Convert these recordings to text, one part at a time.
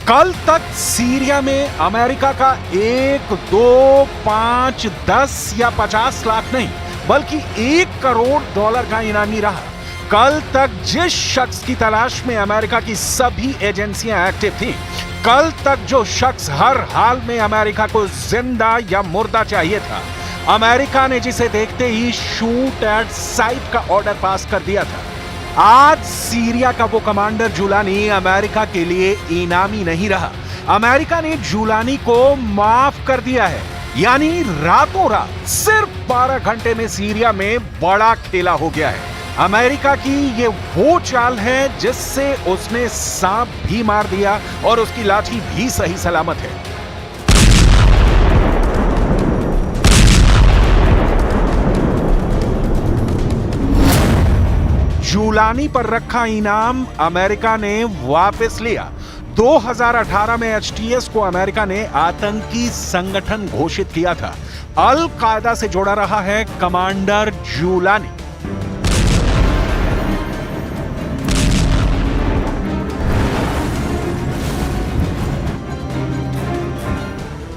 कल तक सीरिया में अमेरिका का 1, 2, 5, 10 या 50 लाख नहीं बल्कि $1 करोड़ का इनामी रहा। कल तक जिस शख्स की तलाश में अमेरिका की सभी एजेंसियां एक्टिव थीं, कल तक जो शख्स हर हाल में अमेरिका को जिंदा या मुर्दा चाहिए था, अमेरिका ने जिसे देखते ही शूट एट साइट का ऑर्डर पास कर दिया था। आज सीरिया का वो कमांडर जुलानी अमेरिका के लिए इनामी नहीं रहा। अमेरिका ने जुलानी को माफ कर दिया है, यानी रातों रात सिर्फ 12 घंटे में सीरिया में बड़ा खेला हो गया है। अमेरिका की ये वो चाल है जिससे उसने सांप भी मार दिया और उसकी लाठी भी सही सलामत है। जुलानी पर रखा इनाम अमेरिका ने वापस लिया। 2018 में एचटीएस को अमेरिका ने आतंकी संगठन घोषित किया था। अल कायदा से जुड़ा रहा है कमांडर जुलानी।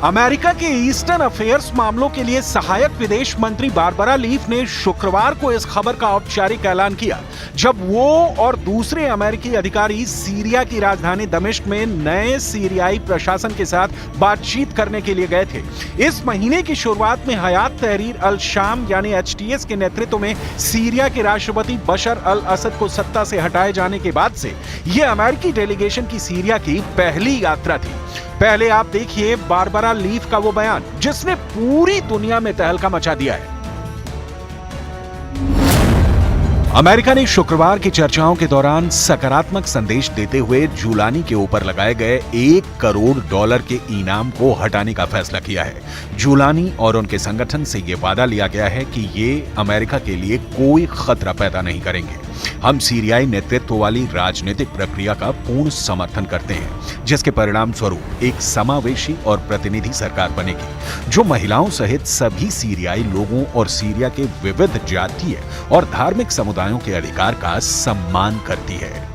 अमेरिका के ईस्टर्न अफेयर्स मामलों के लिए सहायक विदेश मंत्री बारबरा लीफ ने शुक्रवार को इस खबर का औपचारिक ऐलान किया, जब वो और दूसरे अमेरिकी अधिकारी सीरिया की राजधानी दमिश्क में नए सीरियाई प्रशासन के साथ बातचीत करने के लिए गए थे। इस महीने की शुरुआत में हयात तहरीर अल शाम यानी एचटीएस के नेतृत्व में सीरिया के राष्ट्रपति बशर अल असद को सत्ता से हटाए जाने के बाद से यह अमेरिकी डेलीगेशन की सीरिया की पहली यात्रा थी। पहले आप देखिए बारबरा लीफ का वो बयान जिसने पूरी दुनिया में तहलका मचा दिया है। अमेरिका ने शुक्रवार की चर्चाओं के दौरान सकारात्मक संदेश देते हुए जुलानी के ऊपर लगाए गए $1 करोड़ के इनाम को हटाने का फैसला किया है। जुलानी और उनके संगठन से यह वादा लिया गया है कि ये अमेरिका के लिए कोई खतरा पैदा नहीं करेंगे। हम सीरियाई नेतृत्व वाली राजनीतिक प्रक्रिया का पूर्ण समर्थन करते हैं, जिसके परिणाम स्वरूप एक समावेशी और प्रतिनिधि सरकार बनेगी जो महिलाओं सहित सभी सीरियाई लोगों और सीरिया के विविध जातीय और धार्मिक समुदायों के अधिकार का सम्मान करती है।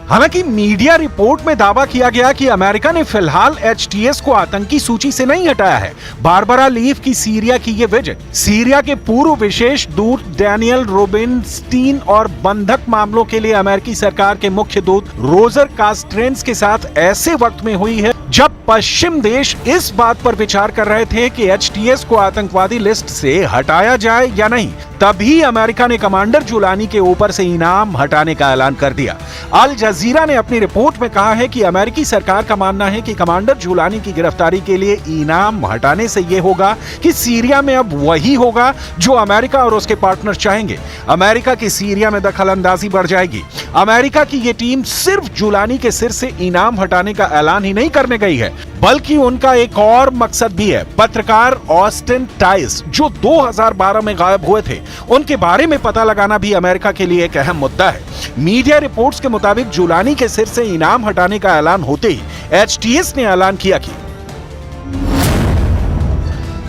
हालांकि मीडिया रिपोर्ट में दावा किया गया कि अमेरिका ने फिलहाल एचटीएस को आतंकी सूची से नहीं हटाया है। बारबरा लीफ की सीरिया की ये विजिट सीरिया के पूर्व विशेष दूत डैनियल रोबिनस्टीन और बंधक मामलों के लिए अमेरिकी सरकार के मुख्य दूत रोजर कास्ट्रेंस के साथ ऐसे वक्त में हुई है जब पश्चिम देश इस बात पर विचार कर रहे थे कि एचटीएस को आतंकवादी लिस्ट से हटाया जाए या नहीं। तभी अमेरिका ने कमांडर जुलानी के ऊपर से इनाम हटाने का ऐलान कर दिया। अल जजीरा ने अपनी रिपोर्ट में कहा है कि अमेरिकी सरकार का मानना है कि कमांडर जुलानी की गिरफ्तारी के लिए इनाम हटाने से यह होगा कि सीरिया में अब वही होगा जो अमेरिका और उसके पार्टनर चाहेंगे। अमेरिका की सीरिया में दखलंदाजी बढ़ जाएगी। अमेरिका की यह टीम सिर्फ जुलानी के सिर से इनाम हटाने का ऐलान ही नहीं करने गई है, बल्कि उनका एक और मकसद भी है। पत्रकार ऑस्टिन टाइस जो 2012 में गायब हुए थे, उनके बारे में पता लगाना भी अमेरिका के लिए एक अहम मुद्दा है। मीडिया रिपोर्ट्स के मुताबिक जुलानी के सिर से इनाम हटाने का ऐलान होते ही एचटीएस ने ऐलान किया कि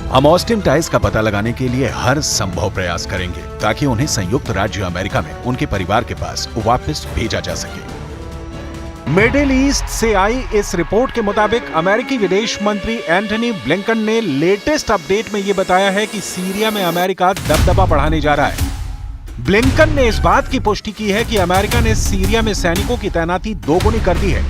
हम ऑस्टिन टाइस का पता लगाने के लिए हर संभव प्रयास करेंगे ताकि उन्हें संयुक्त राज्य अमेरिका में उनके परिवार के पास वापस भेजा जा सके। मिडिल ईस्ट से आई इस रिपोर्ट के मुताबिक अमेरिकी विदेश मंत्री एंटनी ब्लिंकन ने लेटेस्ट अपडेट में यह बताया है कि सीरिया में अमेरिका दबदबा बढ़ाने जा रहा है। ब्लिंकन ने इस बात की पुष्टि की है कि अमेरिका ने सीरिया में सैनिकों की तैनाती दोगुनी कर दी है।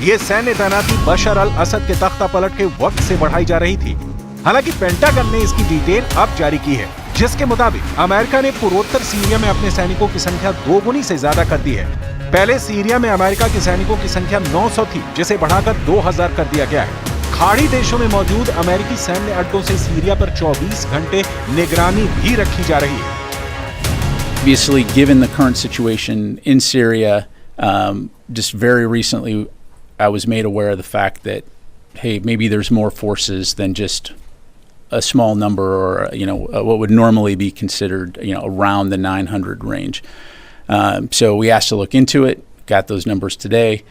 यह सैन्य तैनाती बशर अल असद के तख्ता पलट के वक्त से बढ़ाई जा रही थी। हालांकि पेंटागन ने इसकी डिटेल अब जारी की है, जिसके मुताबिक अमेरिका ने पूर्वोत्तर सीरिया में अपने सैनिकों की संख्या दोगुनी से ज्यादा कर दी है। पहले सीरिया में अमेरिका के सैनिकों की संख्या 900 थी, जिसे बढ़ाकर 2000 कर दिया गया है। खाड़ी देशों में मौजूद अमेरिकी सैन्य अड्डों से सीरिया पर 24 घंटे निगरानी भी रखी जा रही है। Obviously, given the current situation in Syria, just very recently, I was made aware of the fact that, hey, maybe there's more forces than just a small number, or what would normally be considered, around the 900 range. So we asked to look into it. Got those numbers today,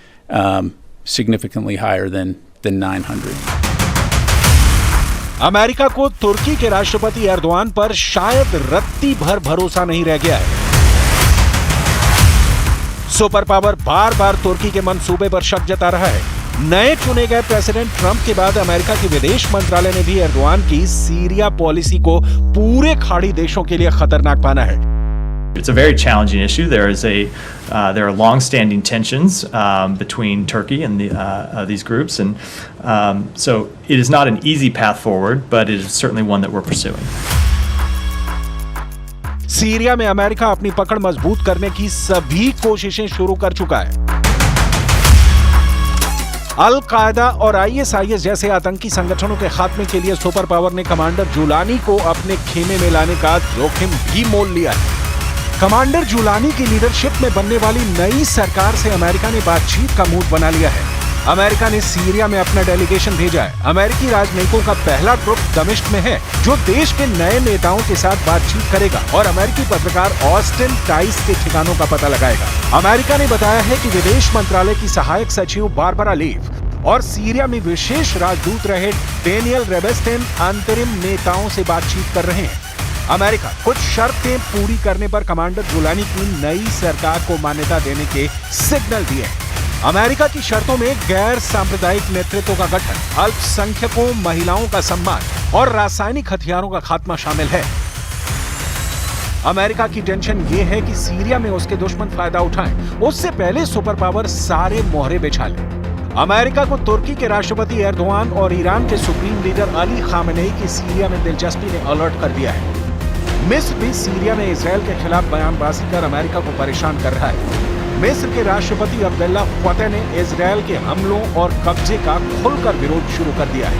significantly higher than 900. America को तुर्की के राष्ट्रपति Erdogan पर शायद रत्ती भर भरोसा नहीं रह गया है। सुपर पावर बार बार तुर्की के मंसूबे पर शक जता रहा है। नए चुने गए प्रेसिडेंट ट्रंप के बाद अमेरिका के विदेश मंत्रालय ने भी एर्दोआन की सीरिया पॉलिसी को पूरे खाड़ी देशों के लिए खतरनाक माना है। It's a very challenging issue. There are long-standing tensions between Turkey and these groups, and so it is not an easy path forward, but it is certainly one that we're pursuing. Syria में America अपनी पकड़ मजबूत करने की सभी कोशिशें शुरू कर चुका है। अल कायदा और ISIS जैसे आतंकी संगठनों के खात्मे के लिए सुपर पावर ने कमांडर जुलानी को अपने खेमे में लाने का जोखिम भी मोल लिया है। कमांडर जुलानी की लीडरशिप में बनने वाली नई सरकार से अमेरिका ने बातचीत का मूड बना लिया है। अमेरिका ने सीरिया में अपना डेलीगेशन भेजा है। अमेरिकी राजनयिकों का पहला ग्रुप दमिश्क में है, जो देश के नए नेताओं के साथ बातचीत करेगा और अमेरिकी पत्रकार ऑस्टिन टाइस के ठिकानों का पता लगाएगा। अमेरिका ने बताया है कि विदेश मंत्रालय की सहायक सचिव बारबरा लीफ और सीरिया में विशेष राजदूत रहे डेनियल रेबेस्टेन अंतरिम नेताओं से बातचीत कर रहे हैं। अमेरिका कुछ शर्तें पूरी करने पर कमांडर जुलानी की नई सरकार को मान्यता देने के सिग्नल दिए हैं। अमेरिका की शर्तों में गैर सांप्रदायिक नेतृत्व का गठन, अल्पसंख्यकों, महिलाओं का सम्मान और रासायनिक हथियारों का खात्मा शामिल है। अमेरिका की टेंशन ये है कि सीरिया में उसके दुश्मन फायदा उठाएं, उससे पहले सुपर पावर सारे मोहरे बिछा ले। अमेरिका को तुर्की के राष्ट्रपति एर्दोआन और ईरान के सुप्रीम लीडर अली खामेनेई की सीरिया में दिलचस्पी ने अलर्ट कर दिया है। मिस्र भी सीरिया में इजरायल के खिलाफ बयानबाजी कर अमेरिका को परेशान कर रहा है। मिस्र के राष्ट्रपति अब्दुल्ला फतेह ने इजरायल के हमलों और कब्जे का खुलकर विरोध शुरू कर दिया है।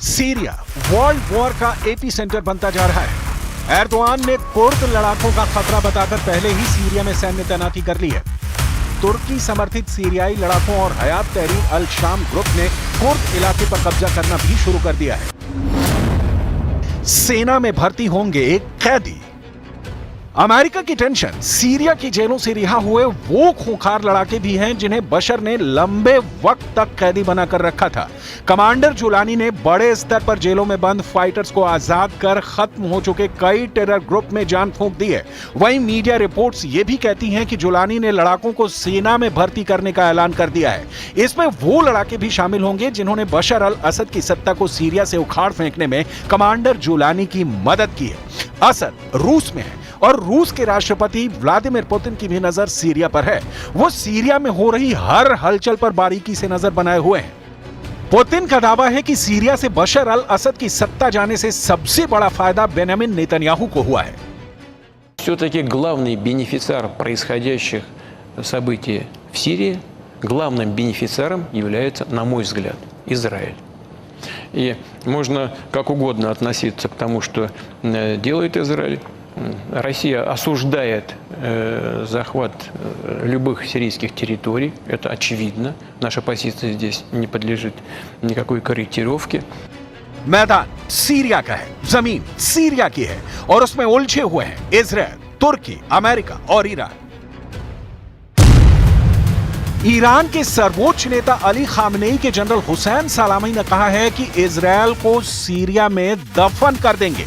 सीरिया वर्ल्ड वॉर का एपी सेंटर बनता जा रहा है। एर्दोआन ने कुर्द लड़ाकों का खतरा बताकर पहले ही सीरिया में सैन्य तैनाती कर ली है। तुर्की समर्थित सीरियाई लड़ाकों और हयात तहरीर अल शाम ग्रुप ने कुर्द इलाके पर कब्जा करना भी शुरू कर दिया है। सेना में भर्ती होंगे कैदी। अमेरिका की टेंशन सीरिया की जेलों से रिहा हुए वो खूंखार लड़ाके भी हैं जिन्हें बशर ने लंबे वक्त तक कैदी बनाकर रखा था। कमांडर जुलानी ने बड़े स्तर पर जेलों में बंद फाइटर्स को आजाद कर खत्म हो चुके कई टेरर ग्रुप में जान फूंक दी है। वहीं मीडिया रिपोर्ट्स ये भी कहती हैं कि जुलानी ने लड़ाकों को सेना में भर्ती करने का ऐलान कर दिया है। इसमें वो लड़ाके भी शामिल होंगे जिन्होंने बशर अल असद की सत्ता को सीरिया से उखाड़ फेंकने में कमांडर जुलानी की मदद की है। असद रूस में है और रूस के राष्ट्रपति व्लादिमीर पुतिन की भी नजर सीरिया पर है। वो सीरिया में हो रही हर हलचल पर बारीकी से नजर बनाए हुए हैं। पुतिन का दावा है कि सीरिया से बशर अल असद की सत्ता जाने से सबसे बड़ा फायदा बेंयामिन नेतन्याहू को हुआ है। Все-таки главный бенефициар происходящих событий в Сирии, главным бенефициаром является, на мой взгляд, Израиль. И можно как угодно относиться к тому, что делает Израиль. Россия осуждает захват любых сирийских территорий, это очевидно. Наша позиция здесь не подлежит никакой корректировке. मैदान सीरिया का है, जमीन सीरिया की है और उसमें उलझे हुए हैं इजराइल, तुर्की, अमेरिका और ईरान। ईरान के सर्वोच्च नेता अली खामेनेई के जनरल हुसैन सलामी ने कहा है कि इजराइल को सीरिया में दफन कर देंगे।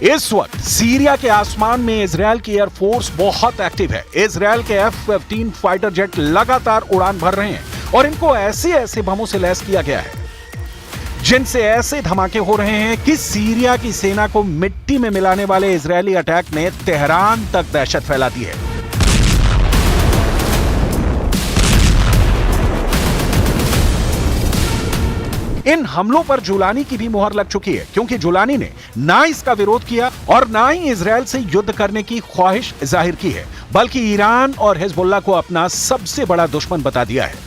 इस वक्त सीरिया के आसमान में इजराइल की एयरफोर्स बहुत एक्टिव है। इजराइल के F-15 फाइटर जेट लगातार उड़ान भर रहे हैं और इनको ऐसे ऐसे बमों से लैस किया गया है। जिनसे ऐसे धमाके हो रहे हैं कि सीरिया की सेना को मिट्टी में मिलाने वाले इजरायली अटैक ने तेहरान तक दहशत फैला दी है। इन हमलों पर जुलानी की भी मुहर लग चुकी है, क्योंकि जुलानी ने ना इसका विरोध किया और ना ही इजरायल से युद्ध करने की ख्वाहिश जाहिर की है, बल्कि ईरान और हिजबुल्लाह को अपना सबसे बड़ा दुश्मन बता दिया है।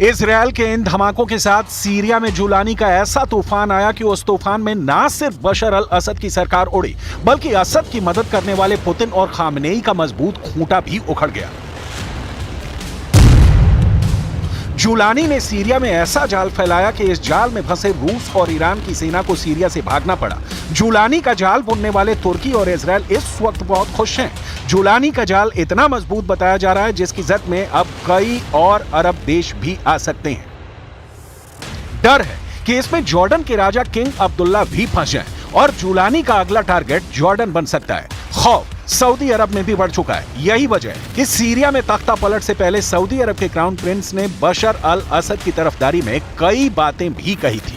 इजरायल के इन धमाकों के साथ सीरिया में जुलानी का ऐसा तूफान आया कि उस तूफान में ना सिर्फ बशर अल असद की सरकार उड़ी, बल्कि असद की मदद करने वाले पुतिन और खामनेई का मजबूत खूंटा भी उखड़ गया। जुलानी ने सीरिया में ऐसा जाल फैलाया कि इस जाल में फंसे रूस और ईरान की सेना को सीरिया से भागना पड़ा। जुलानी का जाल बुनने वाले तुर्की और इजरायल इस वक्त बहुत खुश हैं। जुलानी का जाल इतना मजबूत बताया जा रहा है जिसकी जद में अब कई और अरब देश भी आ सकते हैं। डर है कि इसमें जॉर्डन के राजा किंग अब्दुल्ला भी फंस जाएं और जुलानी का अगला टारगेट जॉर्डन बन सकता है। खौफ सऊदी अरब में भी बढ़ चुका है। यही वजह है कि सीरिया में तख्ता पलट से पहले सऊदी अरब के क्राउन प्रिंस ने बशर अल असद की तरफदारी में कई बातें भी कही थी।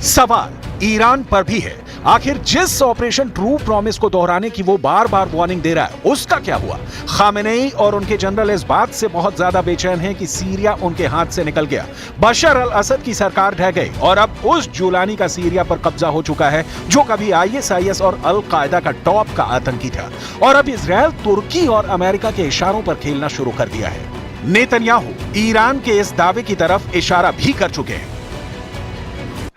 सवाल ईरान पर भी है, आखिर जिस ऑपरेशन ट्रू प्रॉमिस को दोहराने की वो बार बार वार्निंग दे रहा है उसका क्या हुआ? खामेनेई और उनके जनरल इस बात से बहुत ज्यादा बेचैन हैं कि सीरिया उनके हाथ से निकल गया। बशर अल असद की सरकार ढह गई और अब उस जुलानी का सीरिया पर कब्जा हो चुका है जो कभी ISIS और अल कायदा का टॉप का आतंकी था, और अब इजरायल तुर्की और अमेरिका के इशारों पर खेलना शुरू कर दिया है। नेतन्याहू ईरान के इस दावे की तरफ इशारा भी कर चुके हैं।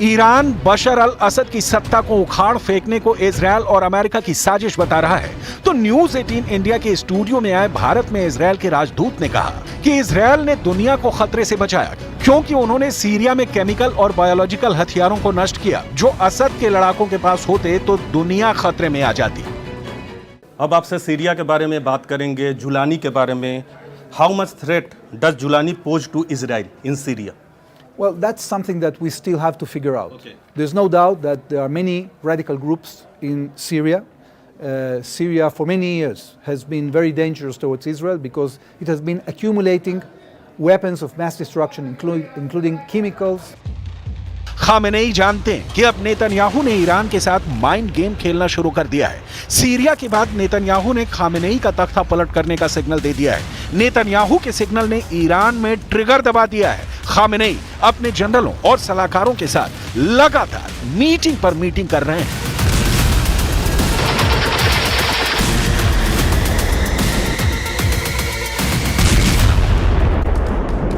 ईरान बशर अल असद की सत्ता को उखाड़ फेंकने को इजरायल और अमेरिका की साजिश बता रहा है, तो न्यूज 18 इंडिया के स्टूडियो में आए भारत में इजरायल के राजदूत ने कहा कि इजरायल ने दुनिया को खतरे से बचाया क्योंकि उन्होंने सीरिया में केमिकल और बायोलॉजिकल हथियारों को नष्ट किया। जो असद के लड़ाकों के पास होते तो दुनिया खतरे में आ जाती। अब आपसे सीरिया के बारे में बात करेंगे, जुलानी के बारे में। How much threat does Julani pose to Israel in Syria? Well, that's something that we still have to figure out. Okay. There's no doubt that there are many radical groups in Syria. Syria, for many years, has been very dangerous towards Israel because it has been accumulating weapons of mass destruction, including chemicals. Khamenei जानते हैं कि अब Netanyahu ने Iran के साथ mind game खेलना शुरू कर दिया है। सीरिया के बाद नेतन्याहू ने खामेनेई का तख्ता पलट करने का सिग्नल दे दिया है। नेतन्याहू के सिग्नल ने ईरान में ट्रिगर दबा दिया है। खामेनेई अपने जनरलों और सलाहकारों के साथ लगातार मीटिंग पर मीटिंग कर रहे हैं।